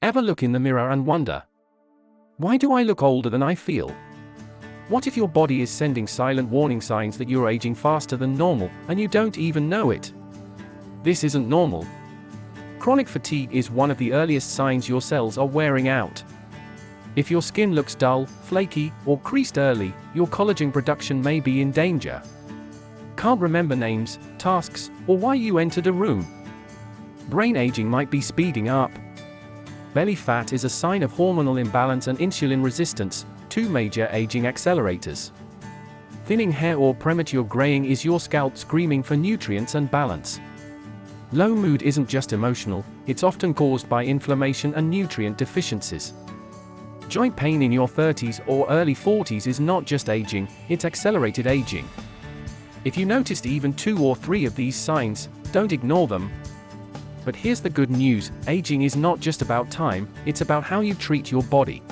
Ever look in the mirror and wonder, why do I look older than I feel? What if your body is sending silent warning signs that you're aging faster than normal, and you don't even know it? This isn't normal. Chronic fatigue is one of the earliest signs your cells are wearing out. If your skin looks dull, flaky, or creased early, your collagen production may be in danger. Can't remember names, tasks, or why you entered a room. Brain aging might be speeding up. Belly fat is a sign of hormonal imbalance and insulin resistance, two major aging accelerators. Thinning hair or premature graying is your scalp screaming for nutrients and balance. Low mood isn't just emotional, it's often caused by inflammation and nutrient deficiencies. Joint pain in your 30s or early 40s is not just aging, it's accelerated aging. If you noticed even 2 or 3 of these signs, don't ignore them. But here's the good news, aging is not just about time, it's about how you treat your body.